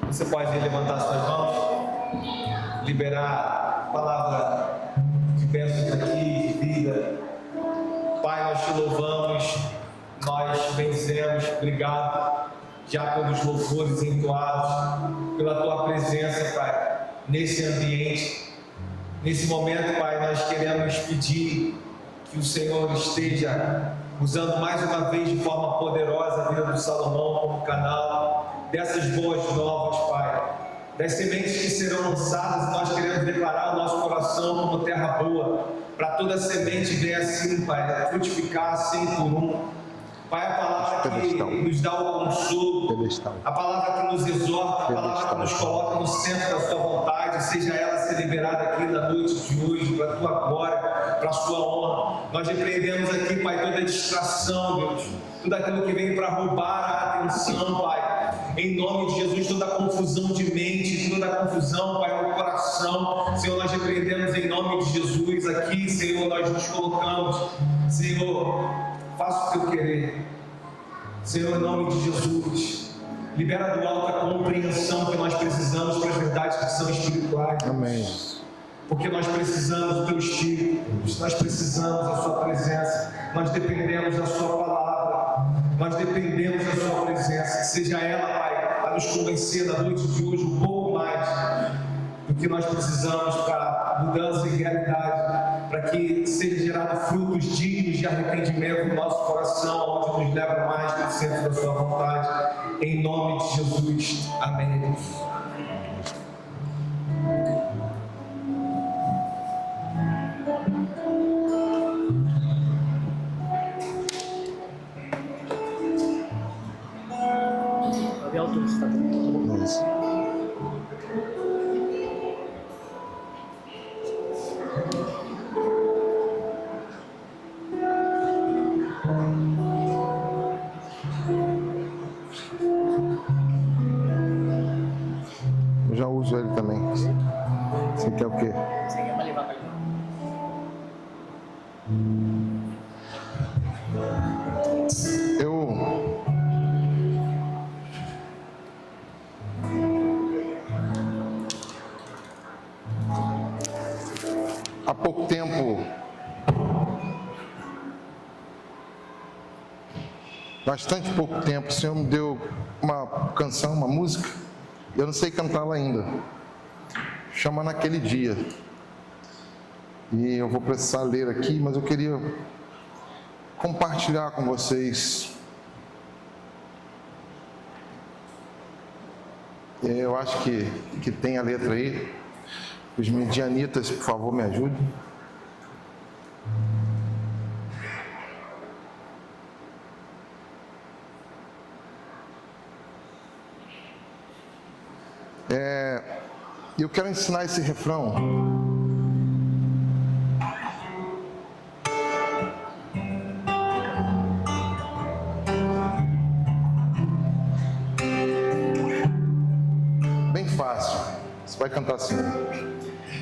Você pode levantar suas mãos, liberar a palavra de bênçãos aqui, de vida. Pai, nós te louvamos, nós benzemos, obrigado já pelos louvores entoados, pela tua presença, Pai, nesse ambiente. Nesse momento, Pai, nós queremos pedir que o Senhor esteja usando mais uma vez de forma poderosa a vida do Salomão como canal dessas boas novas, Pai, das sementes que serão lançadas. E nós queremos declarar o nosso coração como terra boa, para toda semente venha assim, Pai, frutificar 100 por 1. Pai, a palavra que nos dá o consolo, a palavra que nos exorta, a palavra que nos coloca no centro da sua vontade, seja ela ser liberada aqui na noite de hoje, para a tua glória, para a sua honra. Nós repreendemos aqui, Pai, toda distração, Deus, tudo aquilo que vem para roubar a atenção, Pai, em nome de Jesus, toda a confusão de mente, toda a confusão, Pai, no coração, Senhor, nós repreendemos em nome de Jesus aqui, Senhor, nós nos colocamos, Senhor, faça o teu querer, Senhor, em nome de Jesus. Libera do alto a compreensão que nós precisamos para as verdades que são espirituais. Amém. Porque nós precisamos do teu Espírito, nós precisamos da sua presença, nós dependemos da sua palavra, nós dependemos da sua presença. Que seja ela, Pai, a nos convencer na noite de hoje um pouco mais do que nós precisamos para mudança e realidade, para que seja gerado frutos dignos de arrependimento no nosso coração, onde nos leva mais para o centro da sua vontade, em nome de Jesus, amém. Eu já uso ele também. Você quer o quê? Você quer para levar para levar? Há pouco tempo, bastante pouco tempo, o Senhor me deu uma canção, uma música, eu não sei cantá-la ainda, chama Naquele Dia, e eu vou precisar ler aqui, mas eu queria compartilhar com vocês. Eu acho que tem a letra aí. Os medianitas, por favor, me ajudem. Eu quero ensinar esse refrão. Bem fácil. Você vai cantar assim.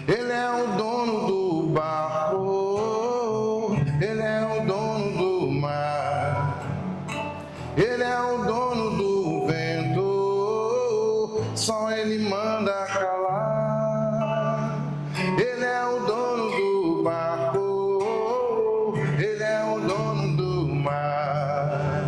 Ele é o dono do barco, Ele é o dono do mar, Ele é o dono do vento, só Ele manda calar. Ele é o dono do barco, Ele é o dono do mar,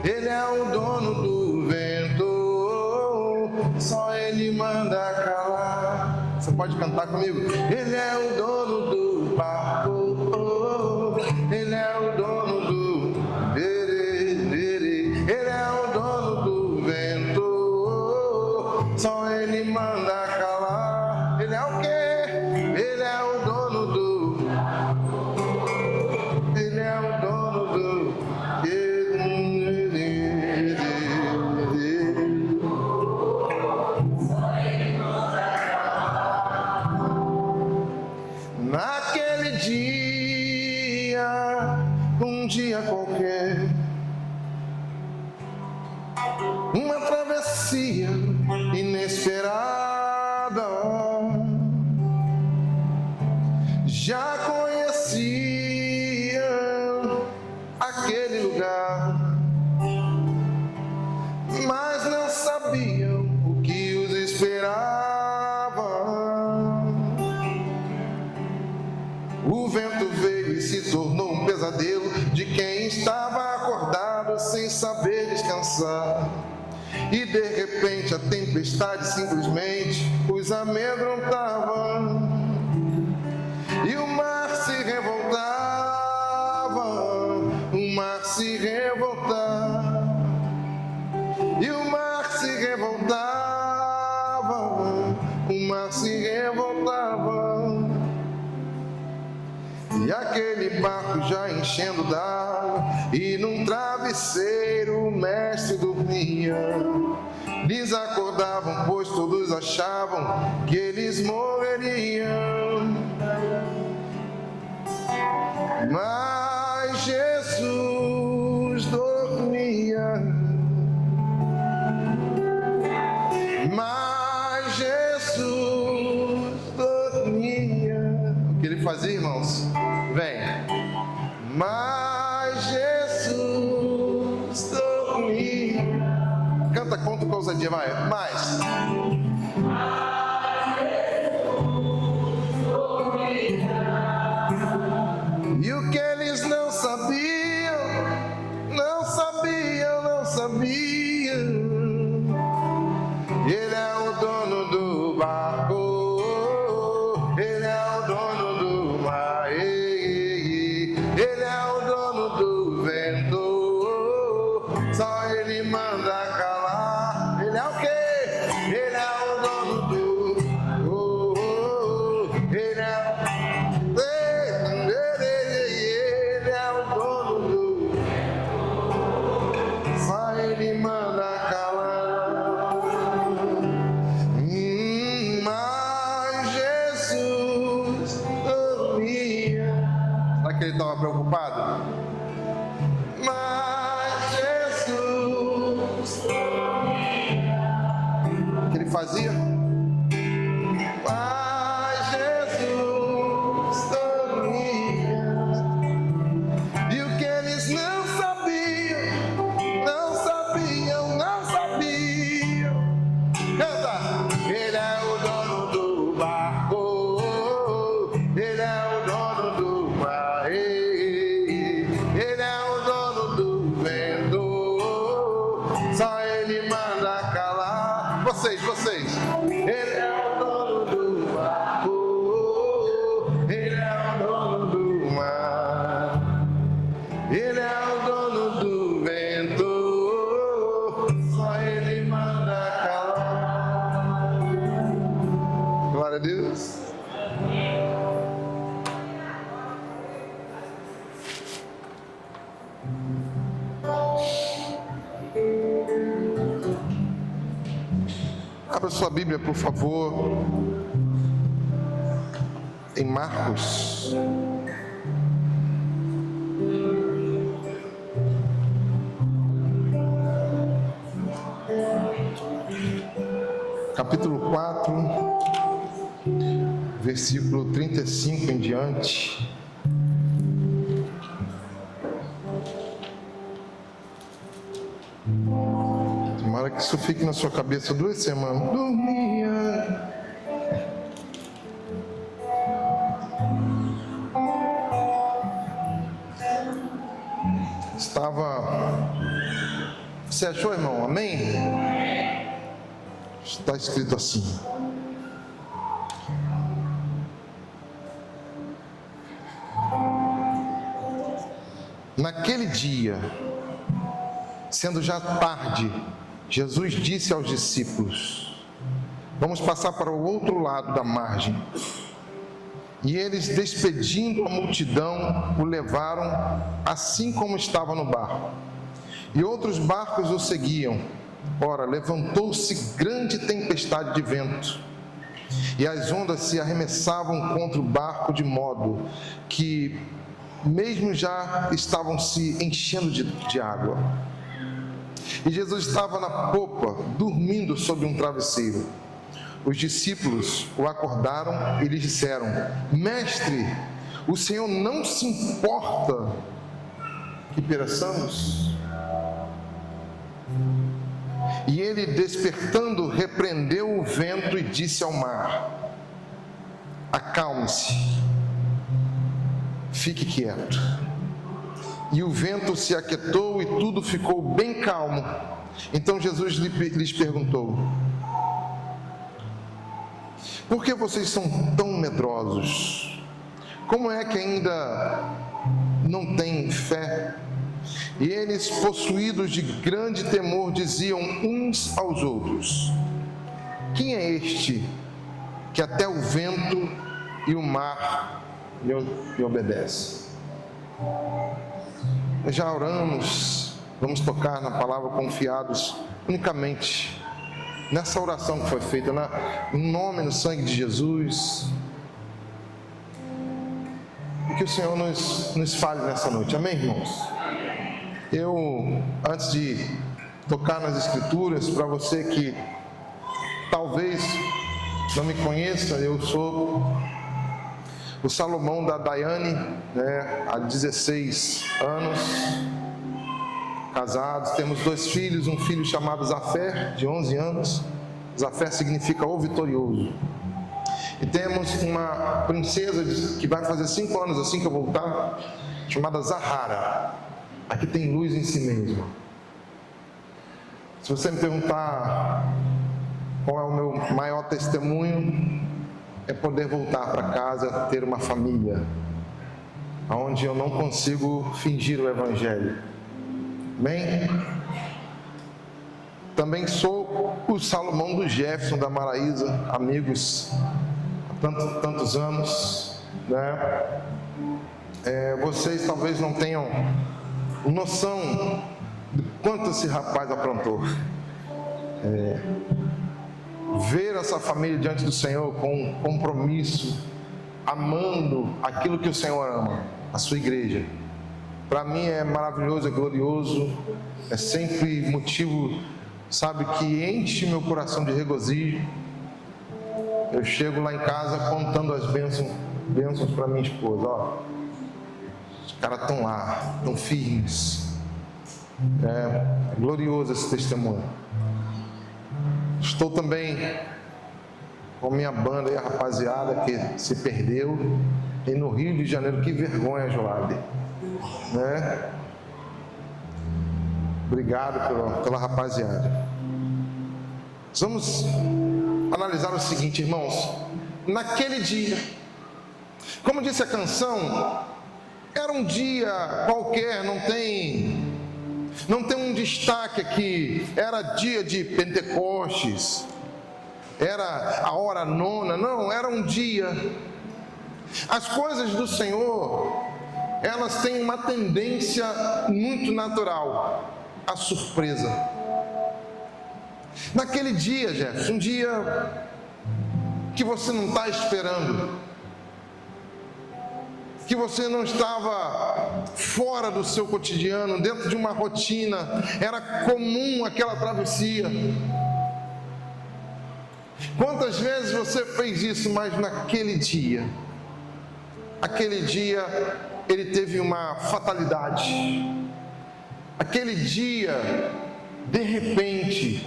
Ele é o dono do vento, só Ele manda calar. Você pode cantar comigo? Ele é o dono do barco, Ele é o dono do Ele é o dono do vento, só Ele manda calar. Ele é o quê? Ele é o dono do Ele é o dono do Naquele dia, um dia qualquer, uma travessia inesperada, já conhecia aquele lugar, mas não sabiam o que esperava. O vento veio e se tornou um pesadelo de quem estava acordado sem saber descansar. E de repente a tempestade simplesmente os amedrontava. E o mar se revoltava, o mar se revoltava. E o mar se revoltava, o mar se revoltava. E aquele barco já enchendo d'água, e num travesseiro o mestre dormia. Lhes acordavam, pois todos achavam que eles morreriam. Mas Jesus dormia. Mas Jesus dormia. O que ele fazia, irmãos? Vem. Mas Jesus dormia. Canta, conta com ousadia, vai. Mais. E o que eles não sabiam, não sabiam, não sabiam. Ele é o dono do barco, ele é o dono do mar, ele é o dono do vento, só ele manda calar. Ele é o quê? Ele é o dono do, ele é o dono do, só ele manda calar. Mas Jesus dormia. Será que ele estava preocupado? Mas Jesus dormia. O que ele fazia? Mas Jesus dormia. E o que eles não sabiam, não sabiam, não sabiam. Canta! Ele é o dono do barco, ele é o dono do mar, ele é o dono do vento, só ele manda calar. Vocês. Ele é o dono do barco, ele é o dono do mar, ele é o dono do vento, só ele manda calar. Glória a Deus. Abra sua Bíblia, por favor, em Marcos. Capítulo 4, versículo 35 em diante. Tomara que isso fique na sua cabeça 2 semanas. Dormia. Estava. Você achou, irmão? Amém? Está escrito assim. Naquele dia, sendo já tarde, Jesus disse aos discípulos: vamos passar para o outro lado da margem. E eles, despedindo a multidão, o levaram assim como estava no barco. E outros barcos o seguiam. Ora, levantou-se grande tempestade de vento, e as ondas se arremessavam contra o barco, de modo que mesmo já estavam se enchendo de água. E Jesus estava na popa, dormindo sobre um travesseiro. Os discípulos o acordaram e lhe disseram: Mestre, o Senhor não se importa que pereçamos? E ele, despertando, repreendeu o vento e disse ao mar: acalme-se, fique quieto. E o vento se aquietou e tudo ficou bem calmo. Então Jesus lhes perguntou: por que vocês são tão medrosos? Como é que ainda não têm fé? E eles, possuídos de grande temor, diziam uns aos outros: quem é este que até o vento e o mar lhe obedecem? Já oramos, vamos tocar na palavra confiados unicamente nessa oração que foi feita, no nome e no sangue de Jesus. E que o Senhor nos fale nessa noite, amém, irmãos? Eu, antes de tocar nas Escrituras, para você que talvez não me conheça, eu sou o Salomão da Daiane, há 16 anos, casados, temos 2 filhos, um filho chamado Zafer, de 11 anos, Zafer significa o vitorioso, e temos uma princesa que vai fazer 5 anos assim que eu voltar, chamada Zahara. Aqui tem luz em si mesmo. Se você me perguntar qual é o meu maior testemunho, é poder voltar para casa, ter uma família, onde eu não consigo fingir o Evangelho. Amém? Também sou o Salomão do Jefferson, da Maraísa, amigos há tantos anos, vocês talvez não tenham noção de quanto esse rapaz aprontou. Ver essa família diante do Senhor com compromisso, amando aquilo que o Senhor ama, a sua igreja, para mim é maravilhoso, é glorioso, é sempre motivo, que enche meu coração de regozijo. Eu chego lá em casa contando as bênçãos para minha esposa. Os caras estão lá, estão firmes. É glorioso esse testemunho. Estou também com minha banda e a rapaziada que se perdeu. E no Rio de Janeiro, que vergonha, Joab. Obrigado pela rapaziada. Vamos analisar o seguinte, irmãos. Naquele dia, como disse a canção, era um dia qualquer, não tem um destaque aqui. Era dia de Pentecostes, era a hora nona, não, era um dia. As coisas do Senhor, elas têm uma tendência muito natural, a surpresa. Naquele dia, Jefferson, um dia que você não está esperando, que você não estava fora do seu cotidiano, dentro de uma rotina, era comum aquela travessia. Quantas vezes você fez isso, mas naquele dia, ele teve uma fatalidade. Aquele dia, de repente,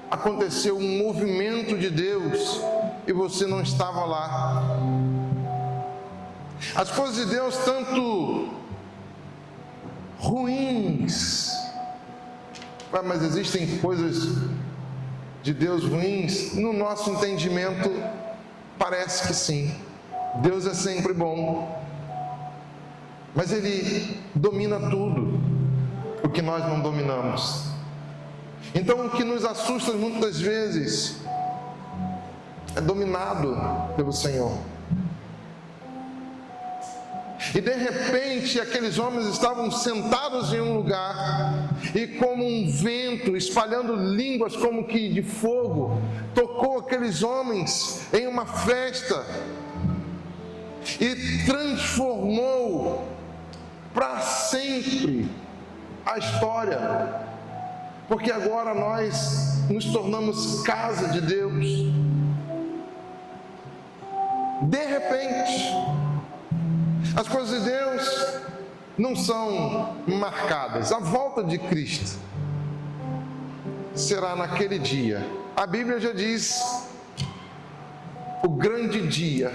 aconteceu um movimento de Deus e você não estava lá. As coisas de Deus, tanto ruins, mas existem coisas de Deus ruins? No nosso entendimento, parece que sim. Deus é sempre bom, mas Ele domina tudo o que nós não dominamos. Então o que nos assusta muitas vezes é dominado pelo Senhor. E de repente aqueles homens estavam sentados em um lugar, e como um vento espalhando línguas como que de fogo, tocou aqueles homens em uma festa e transformou para sempre a história, porque agora nós nos tornamos casa de Deus. De repente, as coisas de Deus não são marcadas. A volta de Cristo será naquele dia. A Bíblia já diz, o grande dia.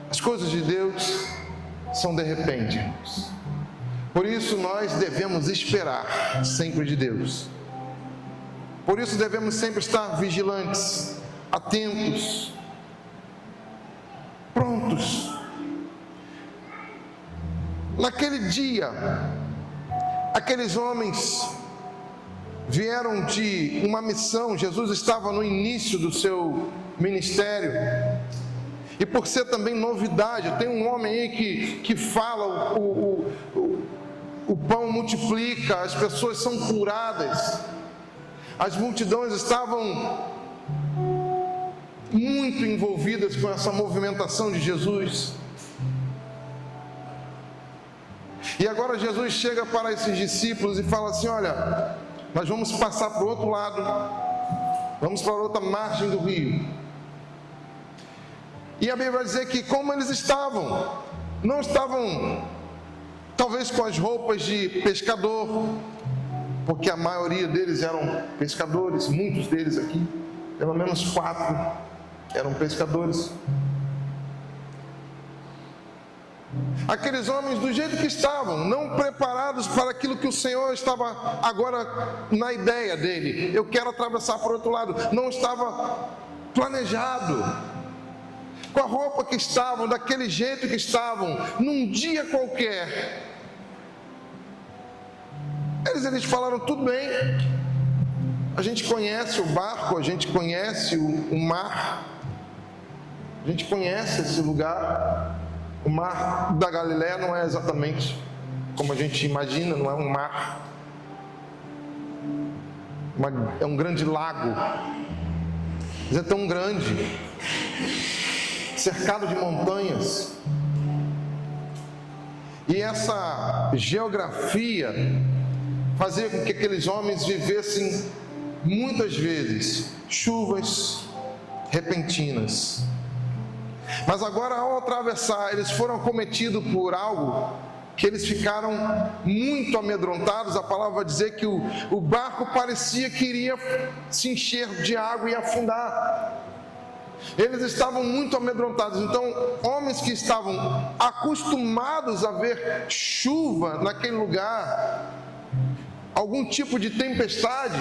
As coisas de Deus são de repente, irmãos. Por isso nós devemos esperar sempre de Deus. Por isso devemos sempre estar vigilantes, atentos, prontos. Naquele dia, aqueles homens vieram de uma missão. Jesus estava no início do seu ministério. E por ser também novidade, tem um homem aí que fala, o pão multiplica, as pessoas são curadas. As multidões estavam muito envolvidas com essa movimentação de Jesus. E agora Jesus chega para esses discípulos e fala assim: olha, nós vamos passar para o outro lado, vamos para a outra margem do rio. E a Bíblia vai dizer que como eles estavam, não estavam talvez com as roupas de pescador, porque a maioria deles eram pescadores, muitos deles aqui, pelo menos 4 eram pescadores. Aqueles homens do jeito que estavam, não preparados para aquilo que o Senhor estava agora na ideia dele. Eu quero atravessar para o outro lado. Não estava planejado. Com a roupa que estavam, daquele jeito que estavam, num dia qualquer. Eles falaram: tudo bem, a gente conhece o barco, a gente conhece o mar, a gente conhece esse lugar. O mar da Galileia não é exatamente como a gente imagina, não é um mar, é um grande lago, mas é tão grande, cercado de montanhas. E essa geografia fazia com que aqueles homens vivessem muitas vezes chuvas repentinas. Mas agora, ao atravessar, eles foram acometidos por algo que eles ficaram muito amedrontados. A palavra vai dizer que o barco parecia que iria se encher de água e afundar. Eles estavam muito amedrontados. Então, homens que estavam acostumados a ver chuva naquele lugar, algum tipo de tempestade,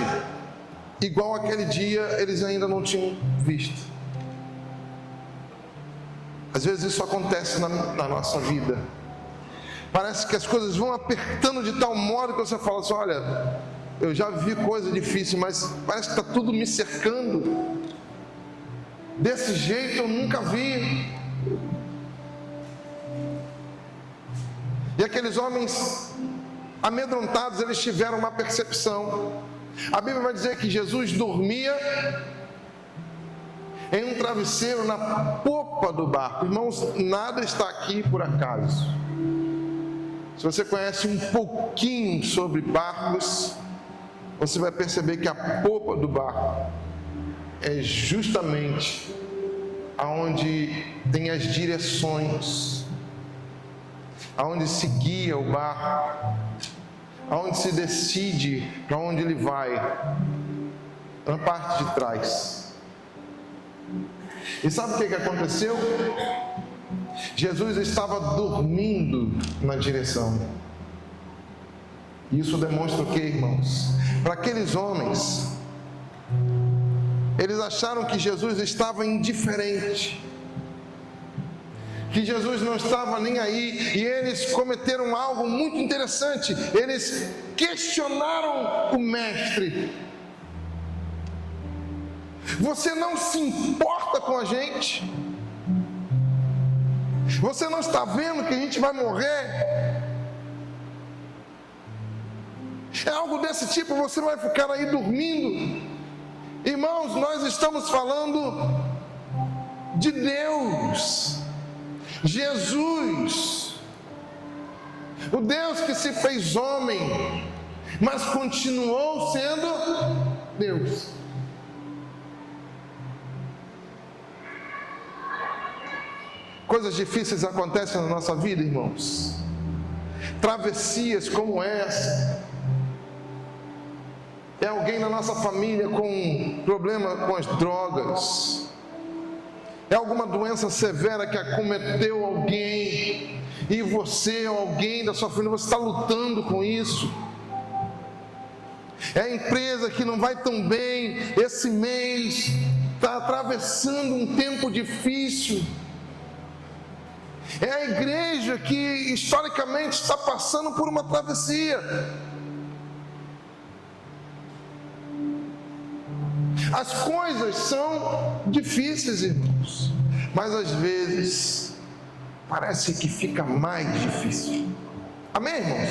igual aquele dia, eles ainda não tinham visto. Às vezes isso acontece na nossa vida. Parece que as coisas vão apertando de tal modo que você fala assim: olha, eu já vi coisa difícil, mas parece que está tudo me cercando. Desse jeito eu nunca vi. E aqueles homens amedrontados, eles tiveram uma percepção. A Bíblia vai dizer que Jesus dormia em um travesseiro na popa do barco. Irmãos, nada está aqui por acaso. Se você conhece um pouquinho sobre barcos, você vai perceber que a popa do barco é justamente aonde tem as direções, aonde se guia o barco, aonde se decide para onde ele vai, na parte de trás. E sabe o que aconteceu? Jesus estava dormindo na direção. Isso demonstra o que, irmãos? Para aqueles homens, eles acharam que Jesus estava indiferente, que Jesus não estava nem aí, e eles cometeram algo muito interessante. Eles questionaram o mestre: você não se importa com a gente? Você não está vendo que a gente vai morrer? É algo desse tipo, você vai ficar aí dormindo? Irmãos, nós estamos falando de Deus, Jesus, o Deus que se fez homem, mas continuou sendo Deus. Coisas difíceis acontecem na nossa vida, irmãos. Travessias como essa. É alguém na nossa família com problema com as drogas. É alguma doença severa que acometeu alguém, e você ou alguém da sua família, você está lutando com isso. É a empresa que não vai tão bem esse mês, está atravessando um tempo difícil. É a igreja que historicamente está passando por uma travessia. As coisas são difíceis, irmãos, mas às vezes parece que fica mais difícil. Amém, irmãos?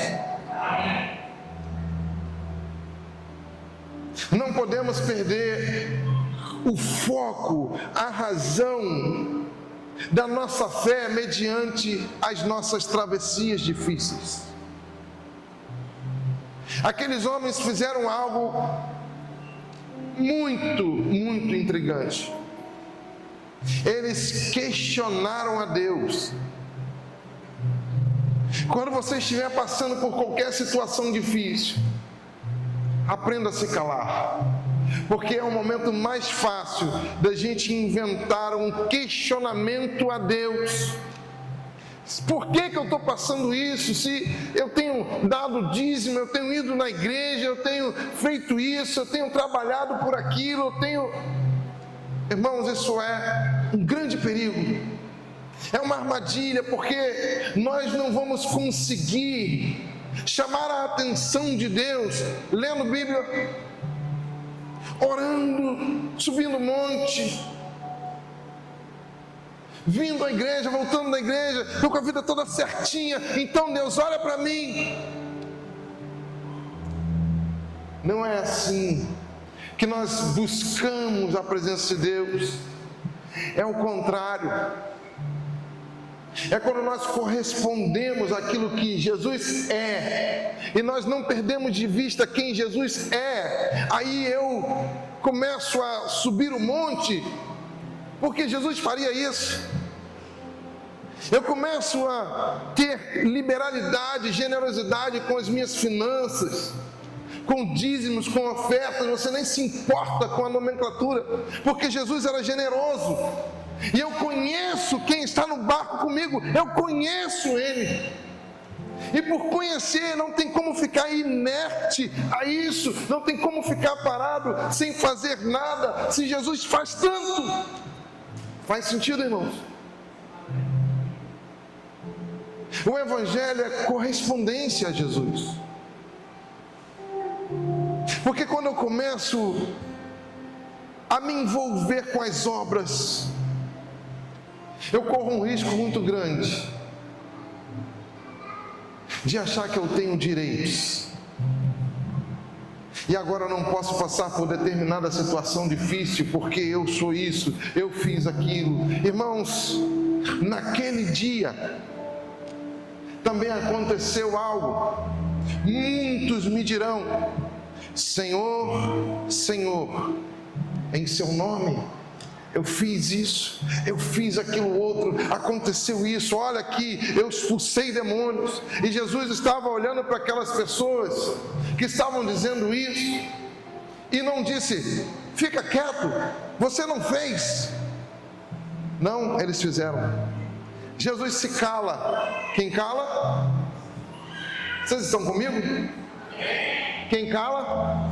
Não podemos perder o foco, a razão da nossa fé mediante as nossas travessias difíceis. Aqueles homens fizeram algo muito intrigante. Eles questionaram a Deus. Quando você estiver passando por qualquer situação difícil, aprenda a se calar, porque é o momento mais fácil da gente inventar um questionamento a Deus. Por que eu estou passando isso? Se eu tenho dado dízimo, eu tenho ido na igreja, eu tenho feito isso, eu tenho trabalhado por aquilo, Irmãos, isso é um grande perigo. É uma armadilha, porque nós não vamos conseguir chamar a atenção de Deus lendo Bíblia, orando, subindo monte, vindo à igreja, voltando da igreja, estou com a vida toda certinha, então Deus olha para mim. Não é assim que nós buscamos a presença de Deus. É o contrário. É quando nós correspondemos àquilo que Jesus é, e nós não perdemos de vista quem Jesus é. Aí eu começo a subir o monte, porque Jesus faria isso. Eu começo a ter liberalidade, generosidade com as minhas finanças, com dízimos, com ofertas. Você nem se importa com a nomenclatura, porque Jesus era generoso. E eu conheço quem está no barco comigo, eu conheço ele. E por conhecer, não tem como ficar inerte a isso, não tem como ficar parado sem fazer nada. Se Jesus faz tanto, faz sentido, irmãos? O Evangelho é correspondência a Jesus. Porque quando eu começo a me envolver com as obras, eu corro um risco muito grande de achar que eu tenho direitos, e agora eu não posso passar por determinada situação difícil, porque eu sou isso, eu fiz aquilo. Irmãos, naquele dia também aconteceu algo. Muitos me dirão: Senhor, Senhor, em seu nome eu fiz isso, eu fiz aquilo outro, aconteceu isso, olha aqui, eu expulsei demônios. E Jesus estava olhando para aquelas pessoas que estavam dizendo isso, e não disse: fica quieto, você não fez. Não, eles fizeram. Jesus se cala. Quem cala? Vocês estão comigo? Quem cala?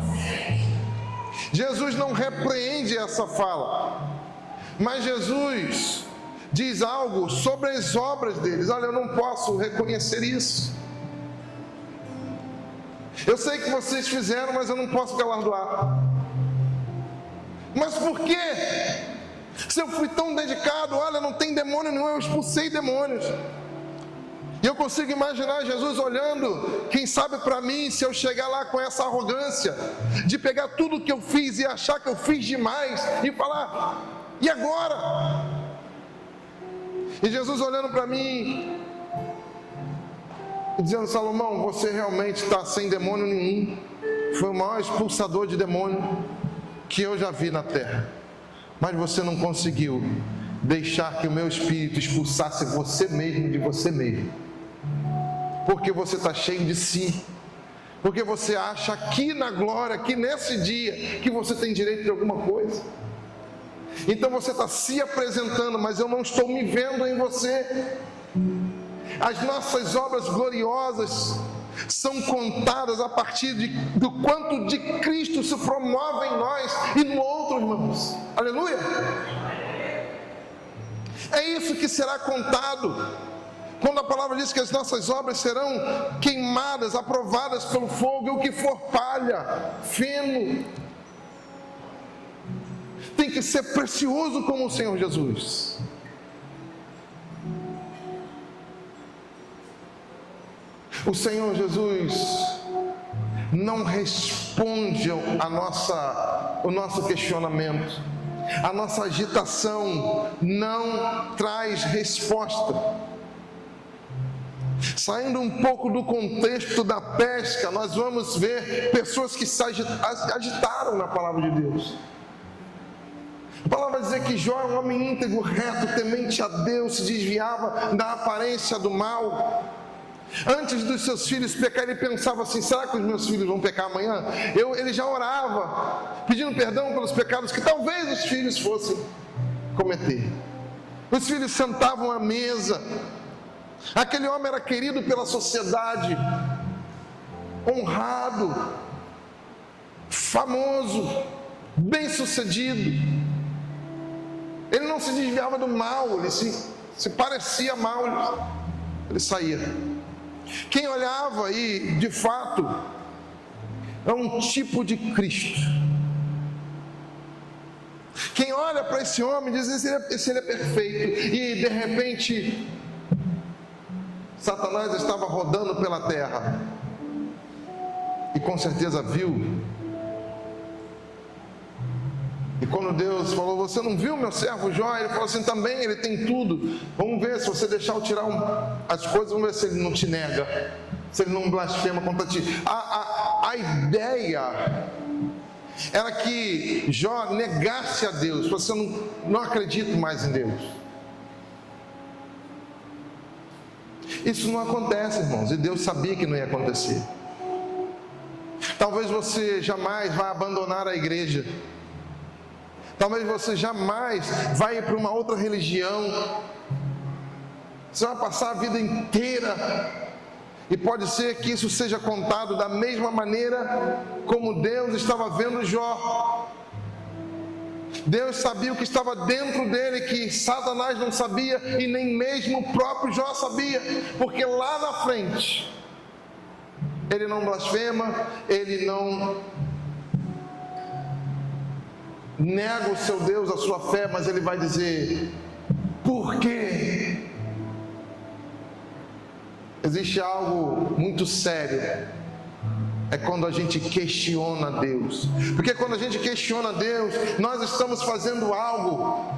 Jesus não repreende essa fala, mas Jesus diz algo sobre as obras deles. Olha, eu não posso reconhecer isso. Eu sei que vocês fizeram, mas eu não posso galardoar. Mas por quê? Se eu fui tão dedicado, olha, não tem demônio nenhum, eu expulsei demônios. E eu consigo imaginar Jesus olhando, quem sabe para mim, se eu chegar lá com essa arrogância, de pegar tudo que eu fiz e achar que eu fiz demais, e falar: e agora? E Jesus olhando para mim e dizendo: Salomão, você realmente está sem demônio nenhum. Foi o maior expulsador de demônio que eu já vi na terra, mas você não conseguiu deixar que o meu espírito expulsasse você mesmo de você mesmo, porque você está cheio de si, Porque você acha aqui na glória, aqui nesse dia, que você tem direito de alguma coisa. Então você está se apresentando, mas eu não estou me vendo em você. As nossas obras gloriosas são contadas a partir do quanto de Cristo se promove em nós e no outro, irmãos. Aleluia! É isso que será contado quando a palavra diz que as nossas obras serão queimadas, aprovadas pelo fogo, e o que for palha, feno, tem que ser precioso como o Senhor Jesus. O Senhor Jesus não responde o nosso questionamento, a nossa agitação não traz resposta. Saindo um pouco do contexto da pesca, nós vamos ver pessoas que se agitaram na palavra de Deus. A palavra vai dizer que Jó é um homem íntegro, reto, temente a Deus, se desviava da aparência do mal. Antes dos seus filhos pecar, ele pensava assim: será que os meus filhos vão pecar amanhã? Ele já orava, pedindo perdão pelos pecados que talvez os filhos fossem cometer. Os filhos sentavam à mesa. Aquele homem era querido pela sociedade, honrado, famoso, bem-sucedido. Ele não se desviava do mal, ele se parecia mal, ele saía. Quem olhava aí, de fato, é um tipo de Cristo. Quem olha para esse homem diz: esse ele é perfeito. E de repente Satanás estava rodando pela terra e com certeza viu. E quando Deus falou: você não viu meu servo Jó? Ele falou assim: também, ele tem tudo. Vamos ver, se você deixar eu tirar as coisas, vamos ver se ele não te nega, se ele não blasfema contra ti. A ideia era que Jó negasse a Deus: você não acredito mais em Deus. Isso não acontece, irmãos, e Deus sabia que não ia acontecer. Talvez você jamais vá abandonar a igreja. Talvez você jamais vá ir para uma outra religião. Você vai passar a vida inteira. E pode ser que isso seja contado da mesma maneira como Deus estava vendo Jó. Deus sabia o que estava dentro dele, que Satanás não sabia e nem mesmo o próprio Jó sabia, porque lá na frente ele não blasfema, ele não nega o seu Deus, a sua fé, mas ele vai dizer: por quê? Existe algo muito sério, é quando a gente questiona Deus. Porque quando a gente questiona Deus, nós estamos fazendo algo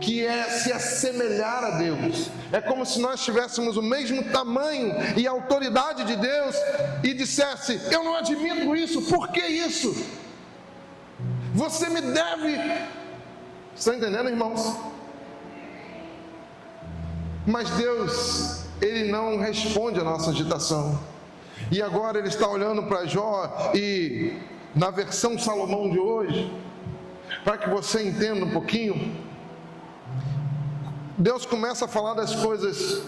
que é se assemelhar a Deus. É como se nós tivéssemos o mesmo tamanho e autoridade de Deus e dissesse: eu não admito isso, por que isso? Você me deve. Estão entendendo, irmãos? Mas Deus, Ele não responde a nossa agitação. E agora Ele está olhando para Jó, e na versão Salomão de hoje, para que você entenda um pouquinho, Deus começa a falar das coisas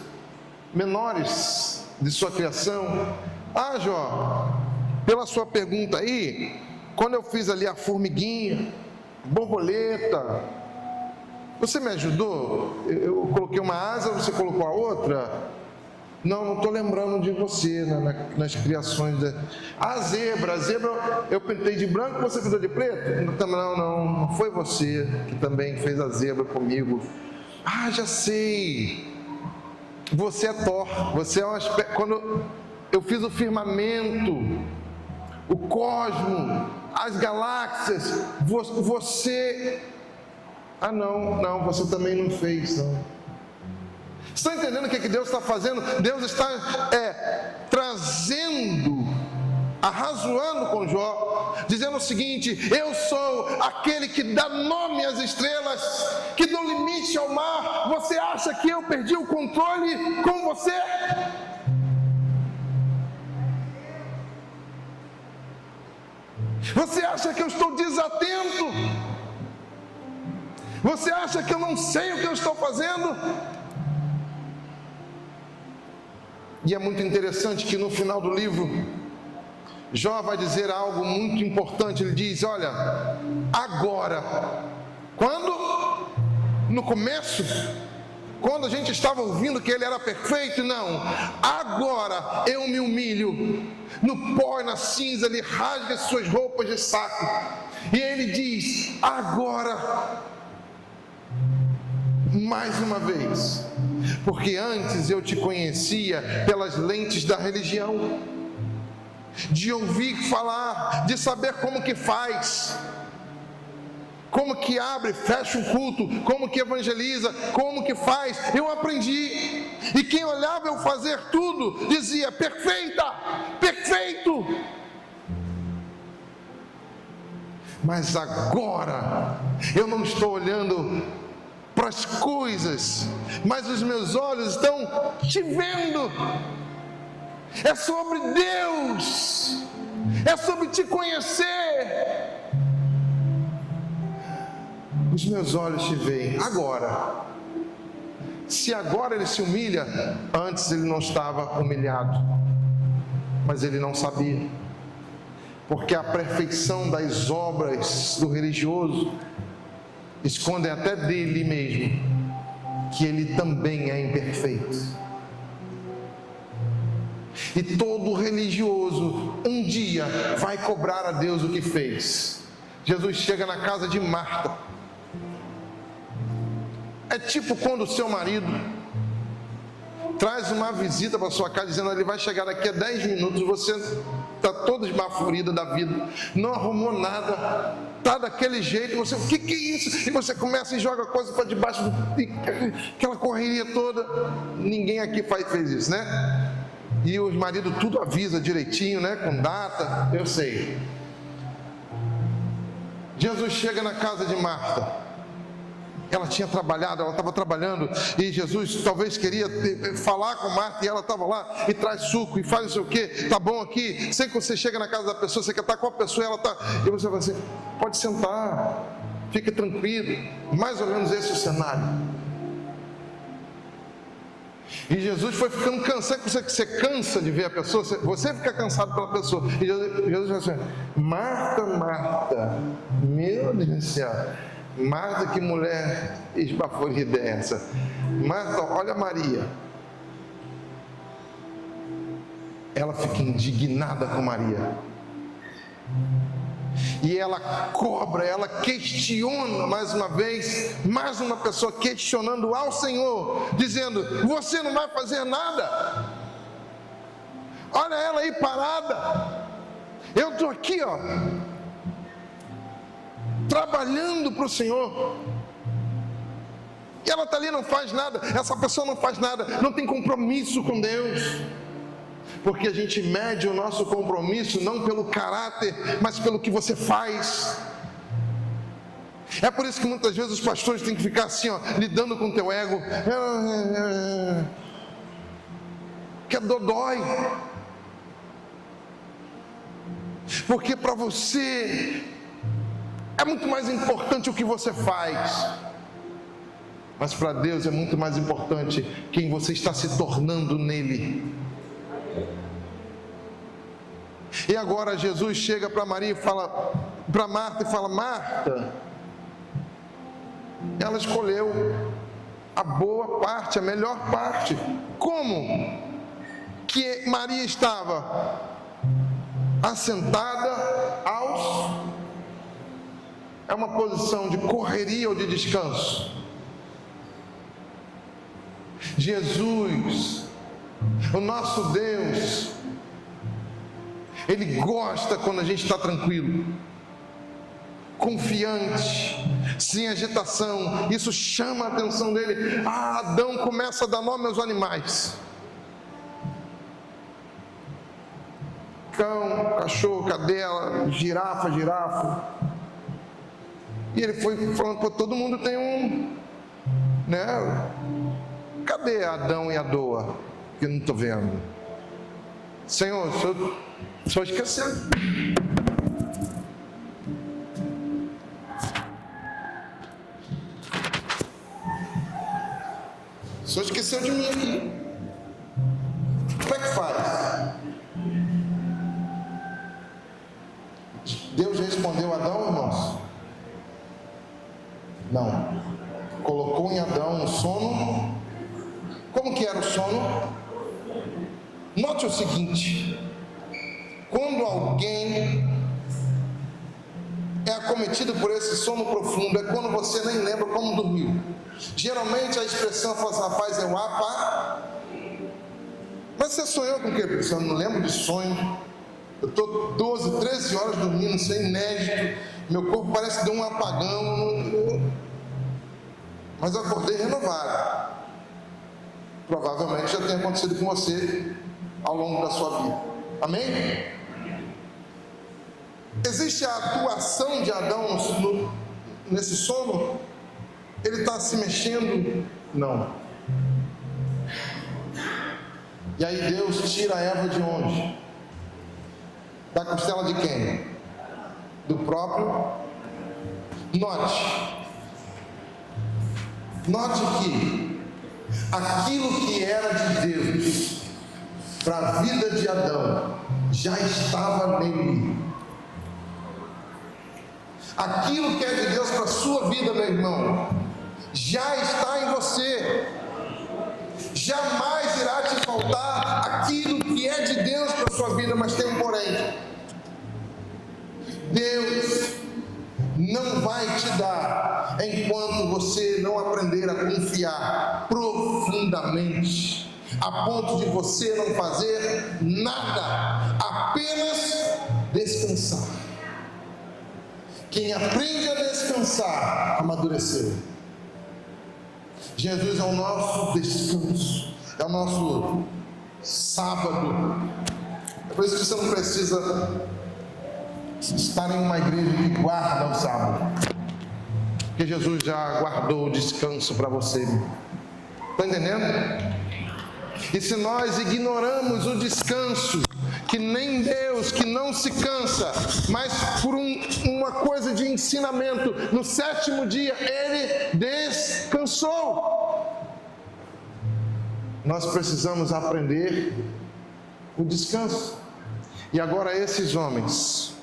menores de sua criação. Ah, Jó, pela sua pergunta aí, quando eu fiz ali a formiguinha, borboleta, você me ajudou? Eu coloquei uma asa, você colocou a outra? Não estou lembrando de você nas criações. A zebra eu pintei de branco, você pintou de preto? Não foi você que também fez a zebra comigo. Ah, já sei, você é Thor, você é um aspecto. Quando eu fiz o firmamento, o cosmo, as galáxias, você... Ah não, você também não fez, não. Estão entendendo o que Deus está fazendo? Deus está trazendo, arrazoando com Jó, dizendo o seguinte: eu sou aquele que dá nome às estrelas, que dá limite ao mar. Você acha que eu perdi o controle com você? Você acha que eu estou desatento? Você acha que eu não sei o que eu estou fazendo? E é muito interessante que no final do livro, Jó vai dizer algo muito importante. Ele diz: olha, agora, quando? No começo, quando a gente estava ouvindo que ele era perfeito, não. Agora eu me humilho no pó e na cinza, ele rasga as suas roupas de saco. E ele diz: agora, mais uma vez, porque antes eu te conhecia pelas lentes da religião, de ouvir falar, de saber como que faz, como que abre, fecha um culto, como que evangeliza, como que faz. Eu aprendi, e quem olhava eu fazer tudo, dizia: perfeita, perfeito. Mas agora, eu não estou olhando para as coisas, mas os meus olhos estão te vendo. É sobre Deus, é sobre te conhecer. Os meus olhos te veem agora. Se agora ele se humilha, antes ele não estava humilhado, mas ele não sabia, porque a perfeição das obras do religioso escondem até dele mesmo que ele também é imperfeito. E todo religioso um dia vai cobrar a Deus o que fez. Jesus chega na casa de Marta. É tipo quando o seu marido traz uma visita para sua casa dizendo: ele vai chegar daqui a 10 minutos, você está toda esbaforida da vida, não arrumou nada, está daquele jeito, você, o que é isso? E você começa e joga coisa para debaixo, aquela correria toda. Ninguém aqui fez isso, né? E os maridos tudo avisa direitinho, né? Com data, eu sei. Jesus chega na casa de Marta. Ela tinha trabalhado, ela estava trabalhando, e Jesus talvez queria falar com Marta, e ela estava lá, e traz suco, e faz não sei o que, tá bom aqui. Sempre que você chega na casa da pessoa, você quer estar com a pessoa, ela está, e você vai assim: pode sentar, fique tranquilo. Mais ou menos esse é o cenário. E Jesus foi ficando cansado. Você cansa de ver a pessoa, você fica cansado pela pessoa. E Jesus vai assim: Marta, Marta, meu Deus do céu, Marta, que mulher esbaforida é essa? Marta, olha Maria. Ela fica indignada com Maria. E ela cobra, ela questiona mais uma vez, mais uma pessoa questionando ao Senhor, dizendo: você não vai fazer nada? Olha ela aí parada. Eu estou aqui, ó, trabalhando para o Senhor, e ela está ali, não faz nada. Essa pessoa não faz nada, não tem compromisso com Deus. Porque a gente mede o nosso compromisso não pelo caráter, mas pelo que você faz. É por isso que muitas vezes os pastores têm que ficar assim, ó, lidando com o teu ego, que a dor dói. Porque para você é muito mais importante o que você faz, mas para Deus é muito mais importante quem você está se tornando nele. E agora Jesus chega para Maria e fala, para Marta, e fala: Marta, ela escolheu a boa parte, a melhor parte. Como que Maria estava assentada é uma posição de correria ou de descanso? Jesus, o nosso Deus, Ele gosta quando a gente está tranquilo, confiante, sem agitação. Isso chama a atenção dele. Adão começa a dar nome aos animais: cão, cachorro, cadela, girafa. E ele foi falando: pô, todo mundo tem um, né? Cadê Adão e a Doa? Que eu não estou vendo. Senhor, o senhor esqueceu. O Senhor esqueceu de mim aqui. Como é que faz? Deus respondeu a Adão, irmãos? Não. Colocou em Adão um sono. Como que era o sono? Note o seguinte: quando alguém é acometido por esse sono profundo, é quando você nem lembra como dormiu. Geralmente a expressão fala assim: rapaz, eu mas você sonhou com o quê? Eu não lembro de sonho. Eu estou 12, 13 horas dormindo, isso é inédito. Meu corpo parece que deu um apagão. Mas eu acordei renovado. Provavelmente já tenha acontecido com você ao longo da sua vida. Amém? Existe a atuação de Adão nesse sono? Ele está se mexendo? Não. E aí Deus tira a Eva de onde? Da costela de quem? Do próprio. Note que aquilo que era de Deus para a vida de Adão já estava nele. Aquilo que é de Deus para a sua vida, meu irmão, já está em você. Jamais irá te faltar aquilo que é de Deus para a sua vida, mas tem um porém. Deus não vai te dar enquanto você não aprender a confiar profundamente, a ponto de você não fazer nada, apenas descansar. Quem aprende a descansar, amadureceu. Jesus é o nosso descanso, é o nosso sábado. É por isso que você não precisa estar em uma igreja que guarda o sábado, porque Jesus já guardou o descanso para você. Está entendendo? E se nós ignoramos o descanso, que nem Deus, que não se cansa, mas por uma coisa de ensinamento, no 7º dia Ele descansou. Nós precisamos aprender o descanso. E agora esses homens,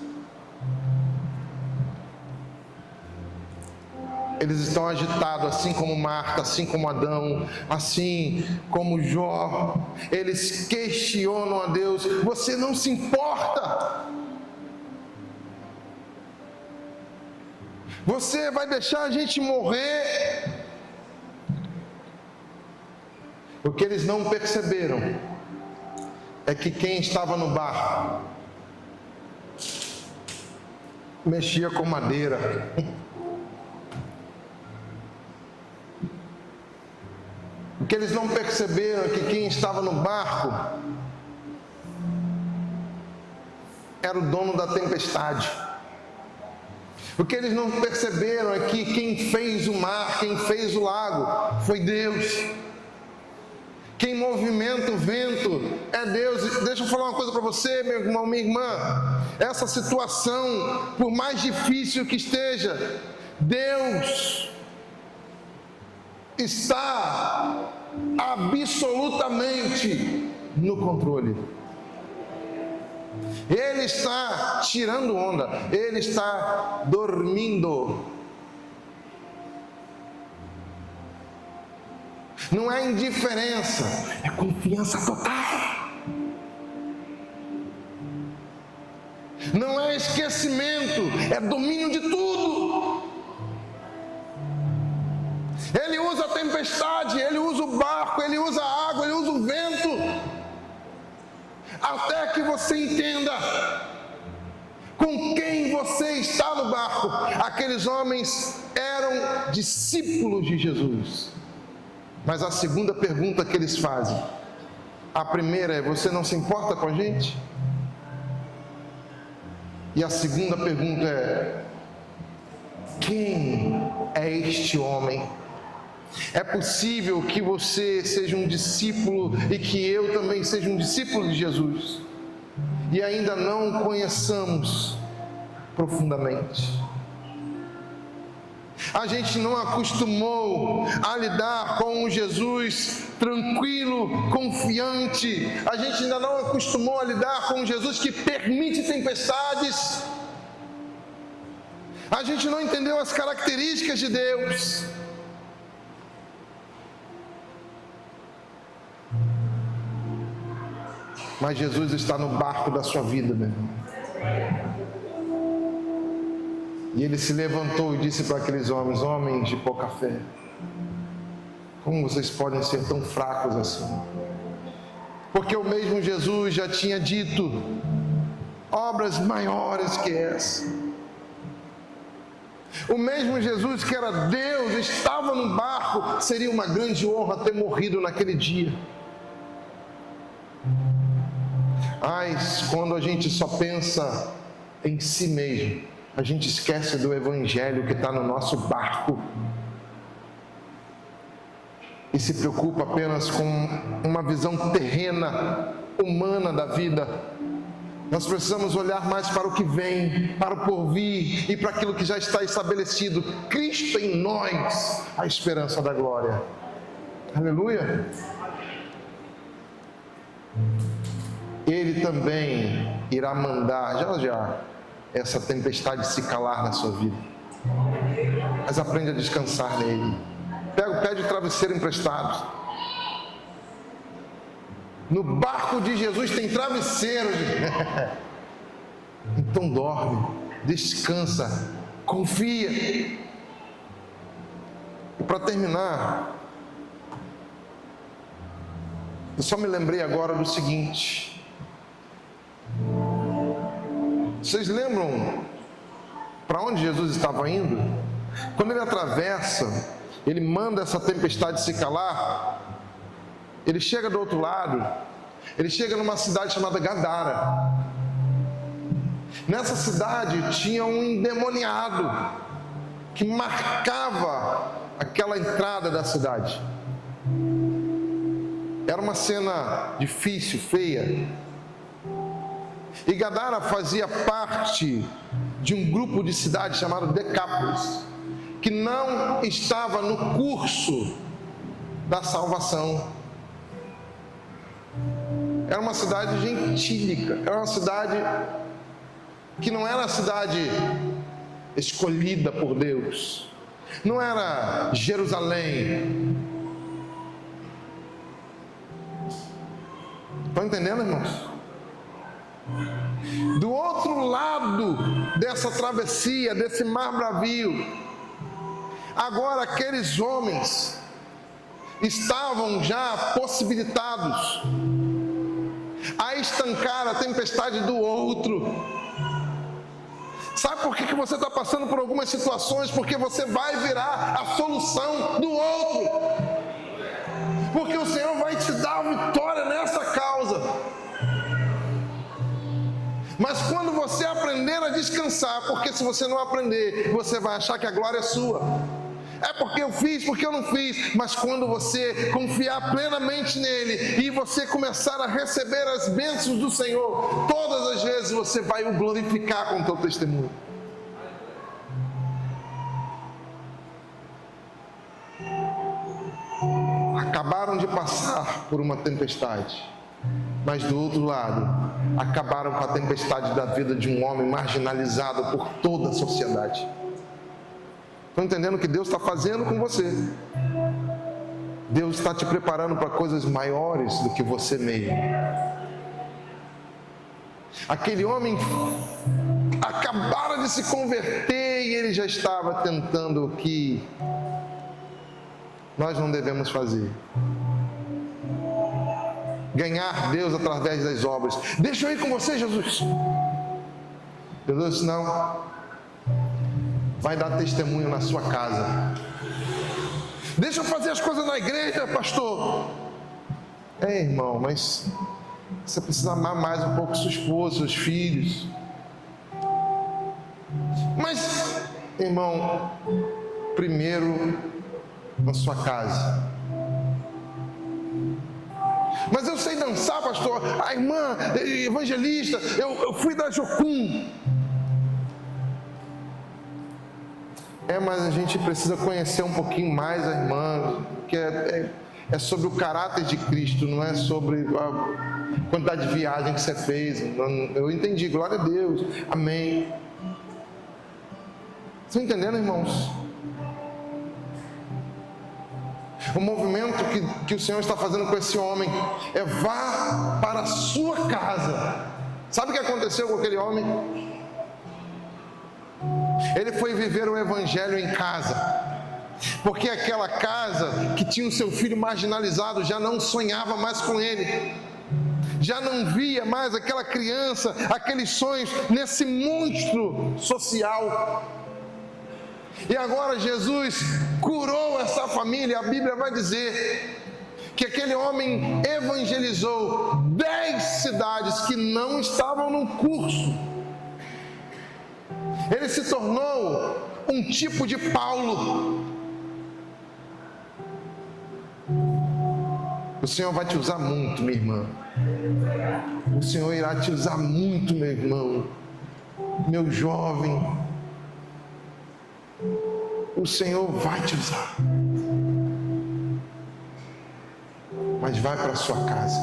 eles estão agitados, assim como Marta, assim como Adão, assim como Jó. Eles questionam a Deus: você não se importa? Você vai deixar a gente morrer? O que eles não perceberam é que quem estava no barco mexia com madeira. O que eles não perceberam é que quem estava no barco era o dono da tempestade. O que eles não perceberam é que quem fez o mar, quem fez o lago, foi Deus. Quem movimenta o vento é Deus. Deixa eu falar uma coisa para você, meu irmão, minha irmã. Essa situação, por mais difícil que esteja, Deus está absolutamente no controle. Ele está tirando onda, Ele está dormindo. Não é indiferença, é confiança total. Não é esquecimento, é domínio de tudo. Ele usa a tempestade, Ele usa o barco, Ele usa a água, Ele usa o vento, até que você entenda com quem você está no barco. Aqueles homens eram discípulos de Jesus. Mas a segunda pergunta que eles fazem, a primeira é: você não se importa com a gente? E a segunda pergunta é: quem é este homem? É possível que você seja um discípulo e que eu também seja um discípulo de Jesus e ainda não o conheçamos profundamente. A gente não acostumou a lidar com um Jesus tranquilo, confiante. A gente ainda não acostumou a lidar com um Jesus que permite tempestades. A gente não entendeu as características de Deus. Mas Jesus está no barco da sua vida, meu irmão. E ele se levantou e disse para aqueles homens: homens de pouca fé, como vocês podem ser tão fracos assim? Porque o mesmo Jesus já tinha dito: obras maiores que essa. O mesmo Jesus que era Deus, estava no barco. Seria uma grande honra ter morrido naquele dia. Mas quando a gente só pensa em si mesmo, a gente esquece do Evangelho que está no nosso barco e se preocupa apenas com uma visão terrena, humana da vida. Nós precisamos olhar mais para o que vem, para o porvir e para aquilo que já está estabelecido. Cristo em nós, a esperança da glória. Aleluia! Ele também irá mandar, já, essa tempestade se calar na sua vida. Mas aprende a descansar nele. Pede o travesseiro emprestado. No barco de Jesus tem travesseiro. Então dorme, descansa, confia. E para terminar, eu só me lembrei agora do seguinte. Vocês lembram para onde Jesus estava indo? Quando ele atravessa, ele manda essa tempestade se calar. Ele chega do outro lado. Ele chega numa cidade chamada Gadara. Nessa cidade tinha um endemoniado que marcava aquela entrada da cidade. Era uma cena difícil, feia. E Gadara fazia parte de um grupo de cidades chamado Decápolis, que não estava no curso da salvação. Era uma cidade gentílica, era uma cidade que não era a cidade escolhida por Deus, não era Jerusalém. Estão entendendo, irmãos? Do outro lado dessa travessia, desse mar bravio, agora aqueles homens estavam já possibilitados a estancar a tempestade do outro. Sabe por que você está passando por algumas situações? Porque você vai virar a solução do outro. Porque o Senhor vai te dar vitória nessa causa. Mas quando você aprender a descansar, porque se você não aprender, você vai achar que a glória é sua. É porque eu fiz, porque eu não fiz. Mas quando você confiar plenamente nele e você começar a receber as bênçãos do Senhor, todas as vezes você vai o glorificar com o teu testemunho. Acabaram de passar por uma tempestade, mas do outro lado, acabaram com a tempestade da vida de um homem marginalizado por toda a sociedade. Estão entendendo o que Deus está fazendo com você? Deus está te preparando para coisas maiores do que você mesmo. Aquele homem acabara de se converter e ele já estava tentando o que nós não devemos fazer: ganhar Deus através das obras. Deixa eu ir com você, Jesus. Jesus disse: não. Vai dar testemunho na sua casa. Deixa eu fazer as coisas na igreja, pastor. Irmão, mas você precisa amar mais um pouco sua esposa, seus filhos. Mas, irmão, primeiro na sua casa. Mas eu sei dançar, pastor. A irmã evangelista, eu fui da Jocum. Mas a gente precisa conhecer um pouquinho mais a irmã, que é sobre o caráter de Cristo, não é sobre a quantidade de viagem que você fez. Eu entendi, glória a Deus, amém. Estão entendendo, irmãos? O movimento que o Senhor está fazendo com esse homem é: vá para a sua casa. Sabe o que aconteceu com aquele homem? Ele foi viver o evangelho em casa, porque aquela casa que tinha o seu filho marginalizado já não sonhava mais com ele, já não via mais aquela criança, aqueles sonhos nesse monstro social. E agora Jesus curou essa família. A Bíblia vai dizer que aquele homem evangelizou 10 cidades que não estavam no curso. Ele se tornou um tipo de Paulo. O Senhor vai te usar muito, minha irmã. O Senhor irá te usar muito, meu irmão, meu jovem. O Senhor vai te usar. Mas vai para a sua casa.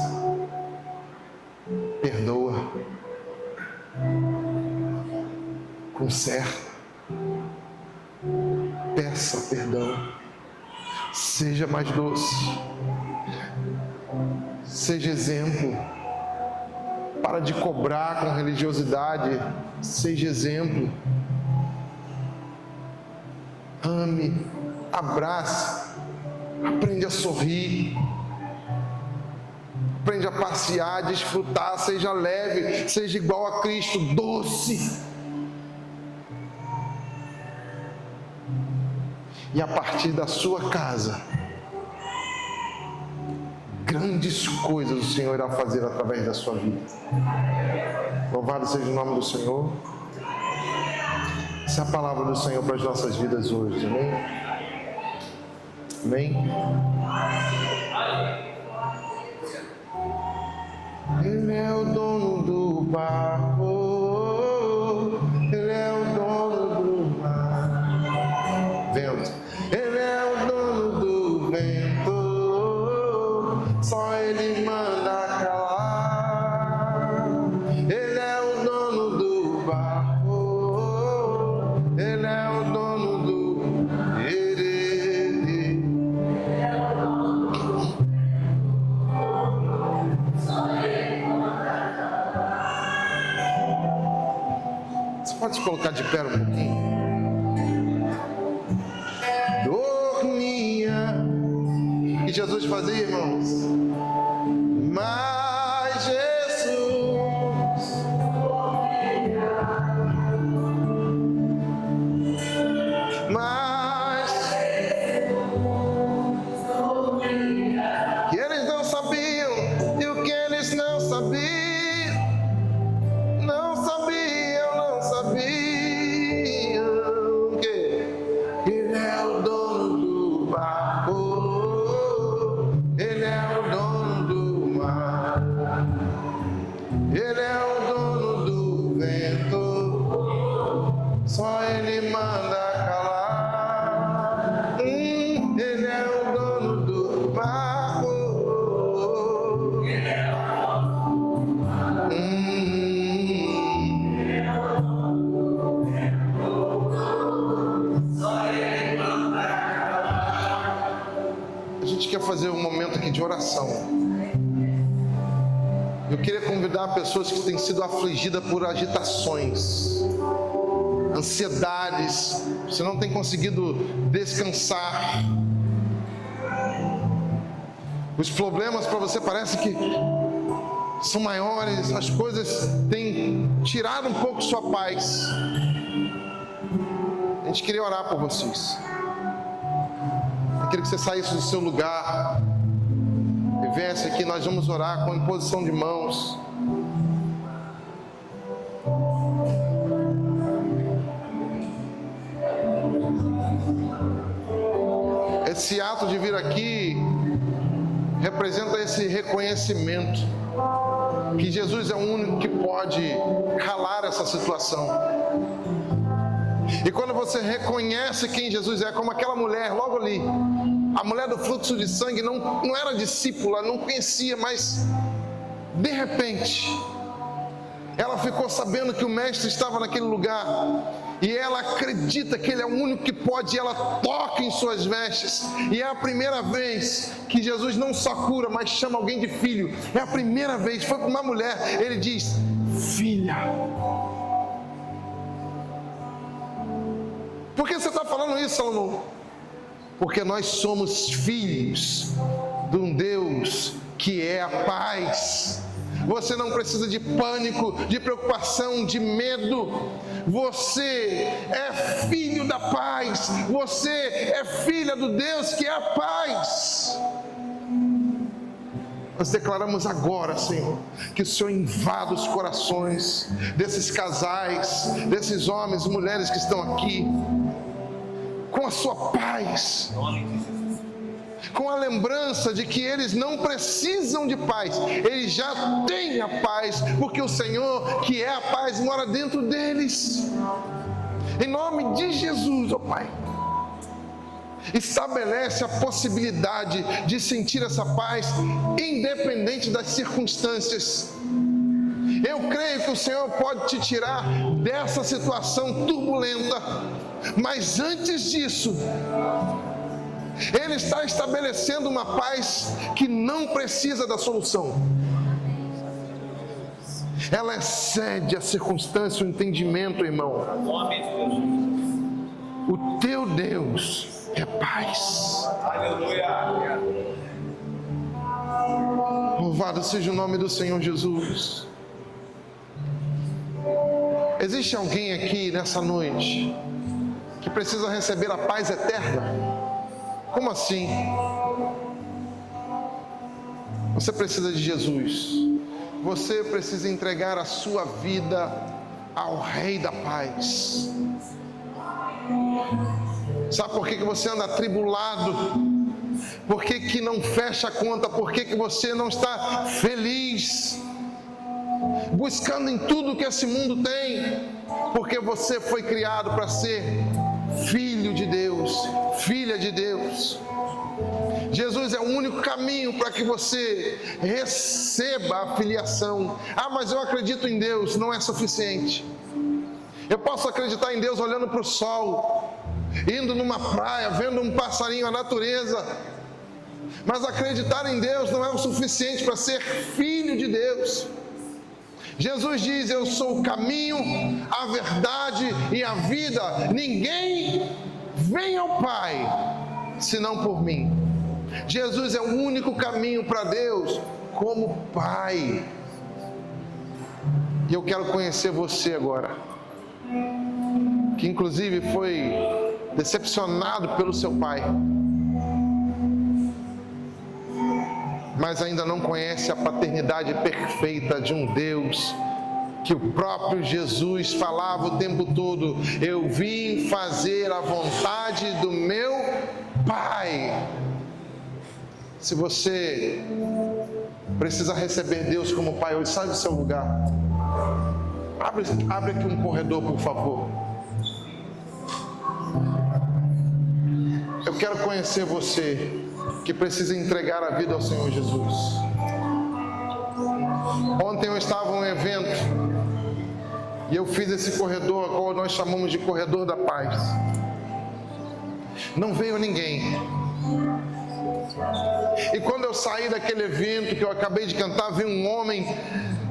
Perdoa. Conserta. Peça perdão. Seja mais doce. Seja exemplo. Para de cobrar com religiosidade. Seja exemplo. Ame, abrace, aprende a sorrir, aprende a passear, desfrutar, seja leve, seja igual a Cristo, doce. E a partir da sua casa, grandes coisas o Senhor irá fazer através da sua vida. Louvado seja o nome do Senhor. Essa é a palavra do Senhor para as nossas vidas hoje, amém? Amém? Ele é o dono do barco, Ele é o dono do mar. Vento. Ele é o dono do vento, só Ele manda calar. Ele é o dono do barco. Ele é o dono do Você pode se colocar de pé um pouquinho? Dormia. O que Jesus fazia, irmãos? Mas Jesus que eles não sabiam, e o que eles não sabiam, que Ele é o dono do barco, Ele é o dono do mar, Ele é o dono do vento, só Ele manda calar. Ele é o dono do barco. A gente quer fazer um momento aqui de oração. Eu queria convidar pessoas que têm sido afligidas por agitações, ansiedades, você não tem conseguido descansar. Os problemas para você parece que são maiores, as coisas têm tirado um pouco sua paz. A gente queria orar por vocês. Eu queria que você saísse do seu lugar e viesse aqui. Nós vamos orar com imposição de mãos. Esse ato de vir aqui representa esse reconhecimento que Jesus é o único que pode calar essa situação. E quando você reconhece quem Jesus é, como aquela mulher logo ali, a mulher do fluxo de sangue não era discípula, não conhecia, mas de repente ela ficou sabendo que o mestre estava naquele lugar, e ela acredita que ele é o único que pode, e ela toca em suas vestes, e é a primeira vez que Jesus não só cura, mas chama alguém de filho. É a primeira vez, foi para uma mulher, ele diz: filha. Por que você está falando isso, Salomão? Porque nós somos filhos de um Deus que é a paz. Você não precisa de pânico, de preocupação, de medo. Você é filho da paz. Você é filha do Deus que é a paz. Nós declaramos agora, Senhor, que o Senhor invada os corações desses casais, desses homens e mulheres que estão aqui, com a sua paz, com a lembrança de que eles não precisam de paz, eles já têm a paz, porque o Senhor, que é a paz, mora dentro deles. Em nome de Jesus, ó Pai, estabelece a possibilidade de sentir essa paz, independente das circunstâncias. Eu creio que o Senhor pode te tirar dessa situação turbulenta, mas antes disso, Ele está estabelecendo uma paz que não precisa da solução. Ela excede a circunstância, o entendimento, irmão. O teu Deus é paz. Aleluia. Louvado seja o nome do Senhor Jesus. Existe alguém aqui nessa noite que precisa receber a paz eterna? Como assim? Você precisa de Jesus. Você precisa entregar a sua vida ao Rei da Paz. Sabe por que você anda atribulado? Por que não fecha a conta? Por que você não está feliz? Buscando em tudo que esse mundo tem? Porque você foi criado para ser filho de Deus, filha de Deus. Jesus é o único caminho para que você receba a filiação. Ah, mas eu acredito em Deus. Não é suficiente. Eu posso acreditar em Deus olhando para o sol, indo numa praia, vendo um passarinho, a natureza. Mas acreditar em Deus não é o suficiente para ser filho de Deus. Jesus diz: eu sou o caminho, a verdade e a vida. Ninguém vem ao Pai senão por mim. Jesus é o único caminho para Deus como Pai. E eu quero conhecer você agora, que inclusive foi decepcionado pelo seu pai, mas ainda não conhece a paternidade perfeita de um Deus que o próprio Jesus falava o tempo todo: eu vim fazer a vontade do meu Pai. Se você precisa receber Deus como Pai hoje, sai do seu lugar. Abre aqui um corredor, por favor. Eu quero conhecer você que precisa entregar a vida ao Senhor Jesus. Ontem eu estava em um evento e eu fiz esse corredor, qual nós chamamos de corredor da paz. Não veio ninguém. E quando eu saí daquele evento que eu acabei de cantar, vi um homem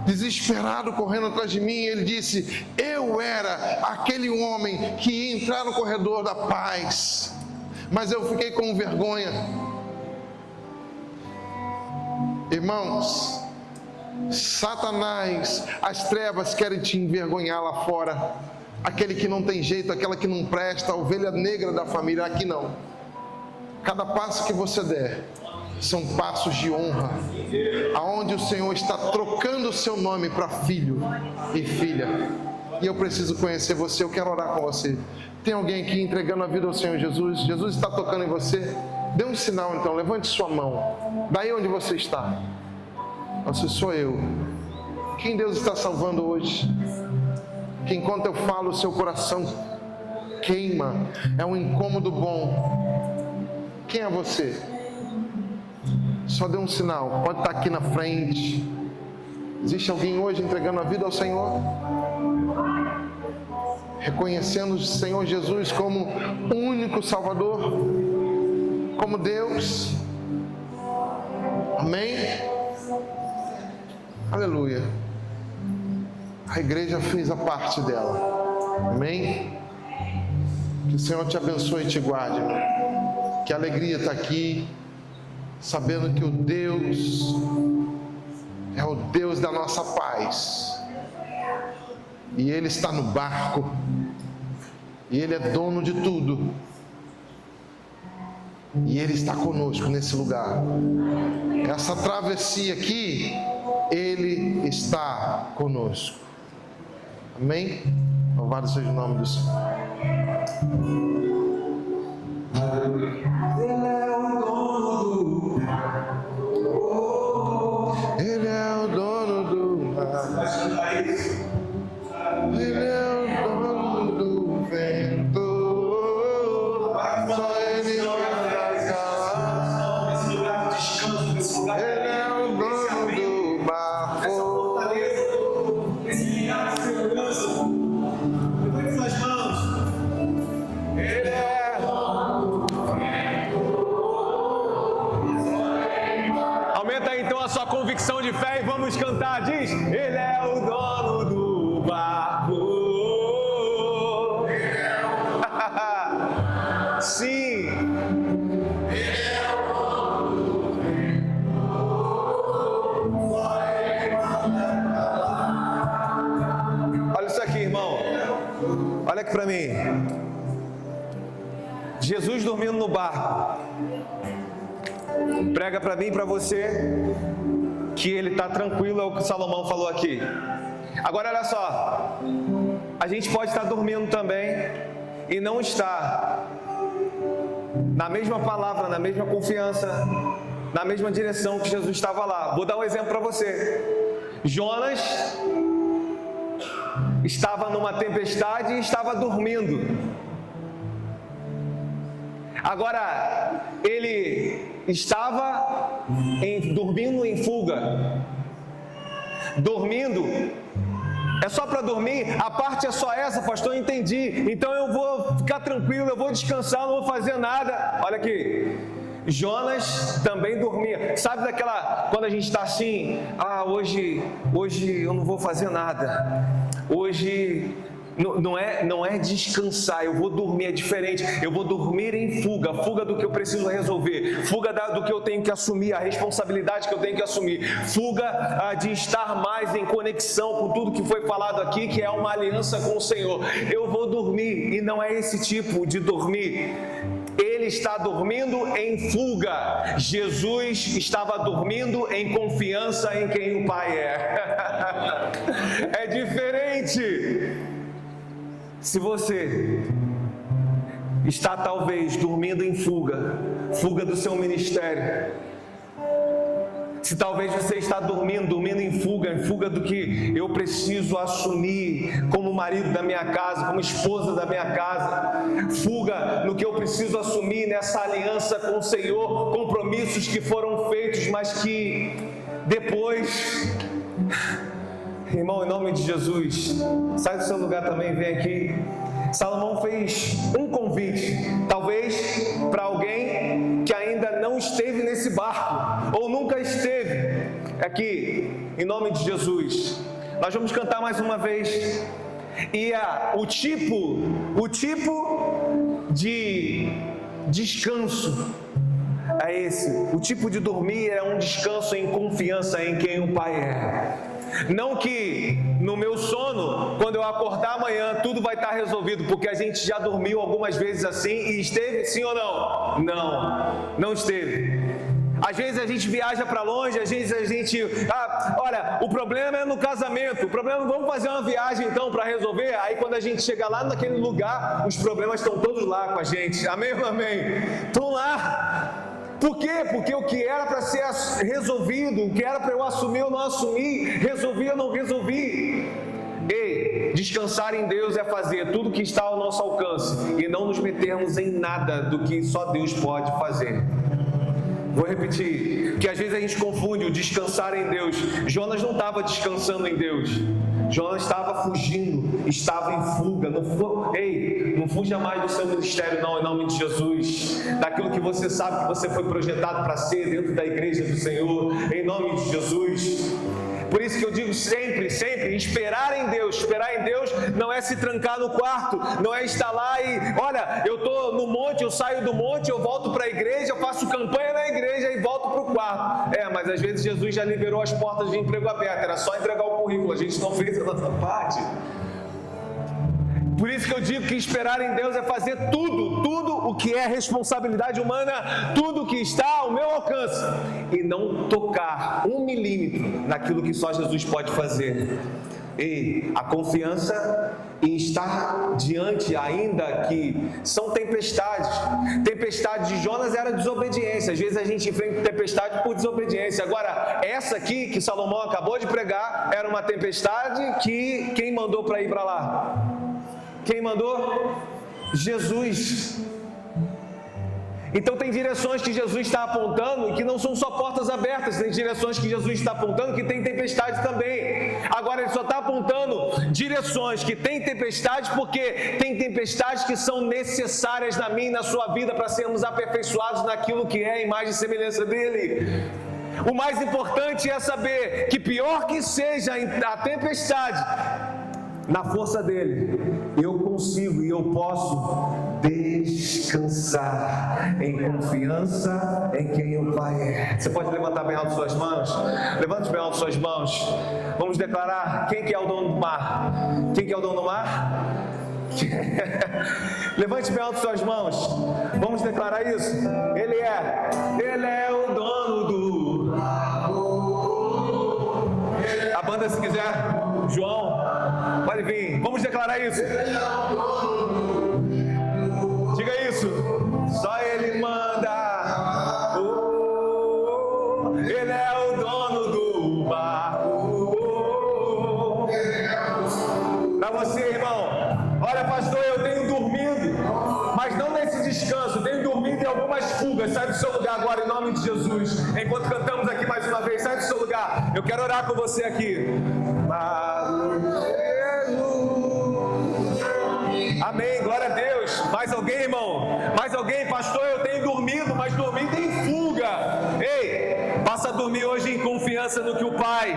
desesperado correndo atrás de mim, e ele disse: eu era aquele homem que ia entrar no corredor da paz, mas eu fiquei com vergonha. Irmãos, Satanás, as trevas querem te envergonhar lá fora. Aquele que não tem jeito, aquela que não presta, a ovelha negra da família. Aqui não. Cada passo que você der são passos de honra, aonde o Senhor está trocando o seu nome para filho e filha. E eu preciso conhecer você, eu quero orar com você. Tem alguém aqui entregando a vida ao Senhor Jesus? Jesus está tocando em você? Dê um sinal então, levante sua mão. Daí onde você está. Nossa, sou eu. Quem Deus está salvando hoje? Que enquanto eu falo, o seu coração queima, é um incômodo bom. Quem é você? Só dê um sinal, pode estar aqui na frente. Existe alguém hoje entregando a vida ao Senhor? Reconhecendo o Senhor Jesus como o único Salvador, como Deus. Amém? Aleluia. A igreja fez a parte dela. Amém? Que o Senhor te abençoe e te guarde, irmão. Que alegria estar aqui, sabendo que o Deus é o Deus da nossa paz, e Ele está no barco, e Ele é dono de tudo, e Ele está conosco nesse lugar. Essa travessia aqui, Ele está conosco. Amém? Louvado seja o nome do Senhor. Ele é o dono do mar. Ele é o dono do vento. Só Ele manda calar. Ele é o dono do barco. Ele é. Aumenta aí então a sua convicção de fé e vamos cantar. Diz: Ele é o dono do barco. Sim. Olha isso aqui, irmão. Olha aqui para mim. Jesus dormindo no barco. Prega para mim e para você que ele está tranquilo, é o que Salomão falou aqui. Agora olha só, a gente pode estar dormindo também e não estar na mesma palavra, na mesma confiança, na mesma direção que Jesus estava lá. Vou dar um exemplo para você. Jonas estava numa tempestade e estava dormindo. Agora, ele estava dormindo em fuga. Dormindo, é só para dormir? A parte é só essa, pastor, eu entendi. Então eu vou ficar tranquilo, eu vou descansar, não vou fazer nada. Olha aqui, Jonas também dormia. Sabe daquela, quando a gente está assim, hoje eu não vou fazer nada. Hoje não é descansar, eu vou dormir, é diferente. Eu vou dormir em fuga do que eu preciso resolver, fuga do que eu tenho que assumir, a responsabilidade que eu tenho que assumir, fuga de estar mais em conexão com tudo que foi falado aqui, que é uma aliança com o Senhor. Eu vou dormir, e não é esse tipo de dormir. Ele está dormindo em fuga. Jesus estava dormindo em confiança em quem o Pai é. É diferente. Se você está talvez dormindo em fuga do seu ministério, se talvez você está dormindo em fuga do que eu preciso assumir como marido da minha casa, como esposa da minha casa, fuga no que eu preciso assumir nessa aliança com o Senhor, compromissos que foram feitos, mas que depois... Irmão, em nome de Jesus, sai do seu lugar também, vem aqui. Salomão fez um convite, talvez para alguém que ainda não esteve nesse barco, ou nunca esteve. Aqui, em nome de Jesus, nós vamos cantar mais uma vez. E o tipo de descanso é esse. O tipo de dormir é um descanso em confiança em quem o Pai é. Não que no meu sono, quando eu acordar amanhã, tudo vai estar resolvido, porque a gente já dormiu algumas vezes assim e esteve, sim ou não? Não esteve. Às vezes a gente viaja para longe, às vezes a gente... olha, o problema é no casamento, vamos fazer uma viagem então para resolver. Aí quando a gente chega lá naquele lugar, os problemas estão todos lá com a gente. Amém ou amém? Estão lá. Por quê? Porque o que era para ser resolvido, o que era para eu assumir, eu não assumi, resolvi, eu não resolvi. Ei, Descansar em Deus é fazer tudo que está ao nosso alcance e não nos metermos em nada do que só Deus pode fazer. Vou repetir, que às vezes a gente confunde o descansar em Deus. Jonas não estava descansando em Deus. Jonas estava fugindo, estava em fuga. Não fuja mais do seu ministério não, em nome de Jesus. Daquilo que você sabe que você foi projetado para ser dentro da igreja do Senhor, em nome de Jesus. Por isso que eu digo sempre, esperar em Deus não é se trancar no quarto, não é estar lá e, olha, eu estou no monte, eu saio do monte, eu volto para a igreja, eu faço campanha na igreja e volto para o quarto. Mas às vezes Jesus já liberou as portas de emprego abertas, era só entregar o currículo, a gente não fez a nossa parte. Por isso que eu digo que esperar em Deus é fazer tudo o que é responsabilidade humana, tudo o que está ao meu alcance, e não tocar 1 milímetro naquilo que só Jesus pode fazer. E a confiança em estar diante, ainda que são tempestades. Tempestade de Jonas era desobediência. Às vezes a gente enfrenta tempestade por desobediência. Agora, essa aqui que Salomão acabou de pregar, era uma tempestade que quem mandou para ir para lá? Quem mandou? Jesus. Então tem direções que Jesus está apontando e que não são só portas abertas, tem direções que Jesus está apontando que tem tempestade também. Agora ele só está apontando direções que tem tempestade porque tem tempestades que são necessárias na minha e na sua vida para sermos aperfeiçoados naquilo que é a imagem e semelhança dele. O mais importante é saber que pior que seja a tempestade, na força dele, eu consigo e eu posso descansar em confiança em quem o Pai é. Você pode levantar bem alto suas mãos? Levante bem alto suas mãos. Vamos declarar quem que é o dono do mar. Quem que é o dono do mar? Levante bem alto suas mãos. Vamos declarar isso. Ele é o dono do mar. A banda, se quiser, João, pode vir. Vamos declarar isso. Diga isso. Só Ele manda. Ele é o dono do barco. Para você, irmão. Olha, pastor, eu tenho dormido, mas não nesse descanso. Tenho dormido em algumas fugas. Sai do seu lugar agora, em nome de Jesus. Enquanto cantamos aqui mais uma vez, sai do seu lugar. Eu quero orar com você aqui. Amém, glória a Deus. Mais alguém, irmão? Mais alguém? Pastor, eu tenho dormido, mas dormido em fuga. Ei, passa a dormir hoje em confiança no que o Pai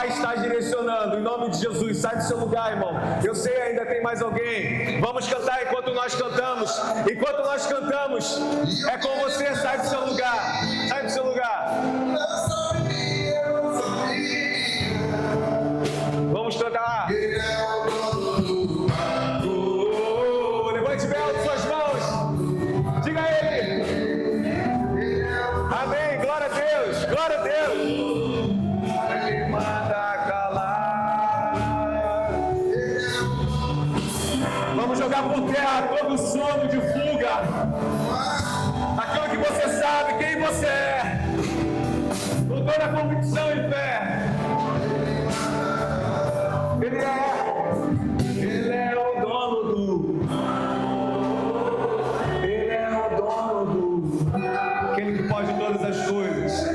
está direcionando. Em nome de Jesus, sai do seu lugar, irmão. Eu sei, ainda tem mais alguém. Vamos cantar enquanto nós cantamos. Enquanto nós cantamos, é com você. Sai do seu lugar. Sai do seu lugar. Vamos cantar. Levante bem alto suas mãos. Diga a Ele. Amém. Glória a Deus. Glória a Deus. Ele manda calar. Vamos jogar por terra todo sono de fuga. Aquilo que você sabe, quem você é. Com toda a convicção e fé. Ele é o dono do, aquele que pode todas as coisas,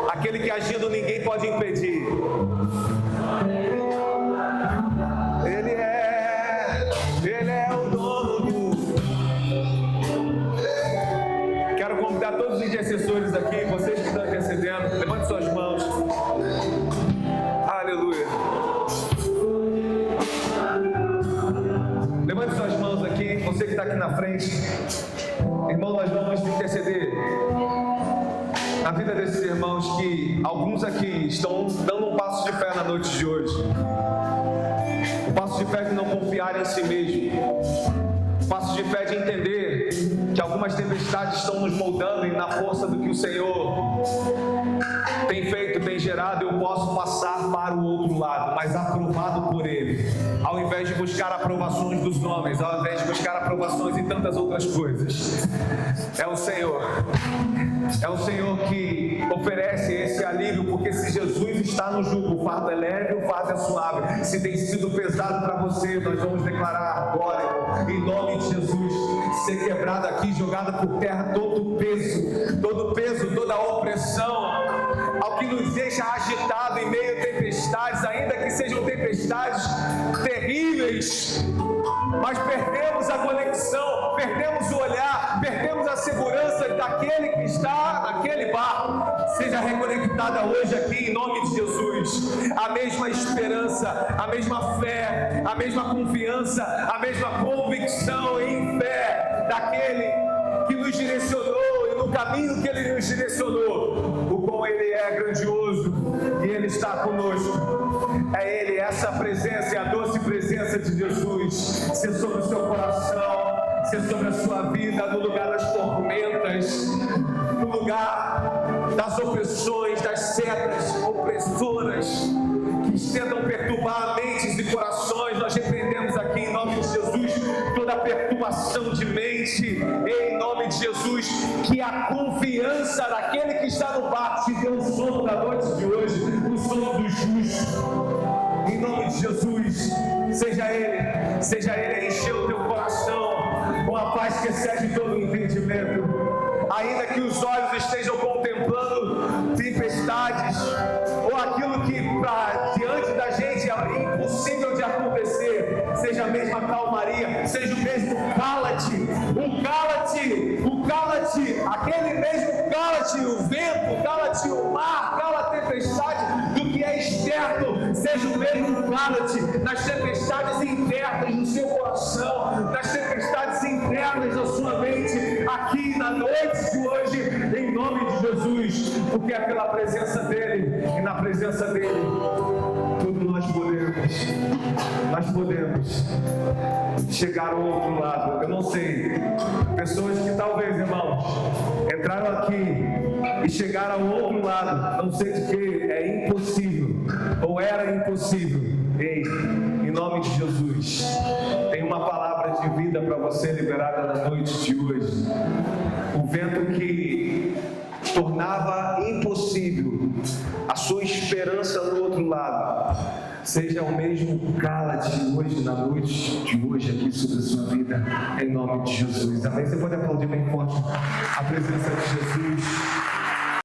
aquele que agindo ninguém pode impedir. Ele é o dono do. Quero convidar todos os intercessores aqui, vocês que estão intercedendo, levante suas mãos. Aleluia. Levante suas mãos aqui, você que está aqui na frente. Irmão, nós vamos interceder na vida desses irmãos que alguns aqui estão dando um passo de fé na noite de hoje. Um passo de fé de não confiar em si mesmo. Um passo de fé de entender que algumas tempestades estão nos moldando e na força do que o Senhor tem feito, tem gerado, eu posso passar para o outro lado, mas aprovado por Ele, ao invés de buscar aprovações dos homens, ao invés de buscar aprovações em tantas outras coisas. É o Senhor que oferece esse alívio, porque se Jesus está no jugo, o fardo é leve, o fardo é suave. Se tem sido pesado para você, nós vamos declarar agora, irmão, em nome de Jesus, ser quebrado aqui, jogado por terra todo o peso, toda a opressão, ao que nos deixa agitado em meio a tempestades, ainda que sejam tempestades terríveis, mas perdemos a conexão, perdemos o olhar, perdemos a segurança daquele que está naquele barco. Seja reconectada hoje aqui em nome de Jesus, a mesma esperança, a mesma fé, a mesma confiança, a mesma convicção em fé daquele que nos direcionou e no caminho que Ele nos direcionou, o qual Ele é grandioso e Ele está conosco. É Ele, essa presença, é a doce presença de Jesus, ser sobre o seu coração, ser sobre a sua vida, no lugar das tormentas, no lugar das opressões, das setas opressoras que tentam perturbar mentes e corações. Nós repreendemos aqui em nome de Jesus toda perturbação de mente, em nome de Jesus, que a confiança daquele que está no barco te deu o sono da noite de hoje, o sono do justo. Em nome de Jesus, seja Ele a encher o teu coração com a paz que excede todo o entendimento. Ainda que os olhos estejam contemplando tempestades, ou aquilo que diante da gente é impossível de acontecer, seja a mesma calmaria, seja o mesmo cala-te, aquele mesmo cala-te, o vento, cala-te o mar, cala a tempestade, do que é externo, seja o mesmo cala-te nas tempestades internas do seu coração, nas tempestades internas da sua mente, aqui na noite de hoje, em nome de Jesus, porque é pela presença dEle, e na presença dEle, tudo nós podemos chegar ao outro lado. Eu não sei, pessoas que talvez, irmãos, entraram aqui e chegaram ao outro lado, não sei de que, é impossível, ou era impossível. Ei, em nome de Jesus, tem uma palavra de vida para você liberada na noite de hoje. O vento que tornava impossível a sua esperança no outro lado, seja o mesmo cala-te hoje, na noite de hoje, aqui sobre a sua vida, em nome de Jesus. Amém? Você pode aplaudir bem forte a presença de Jesus.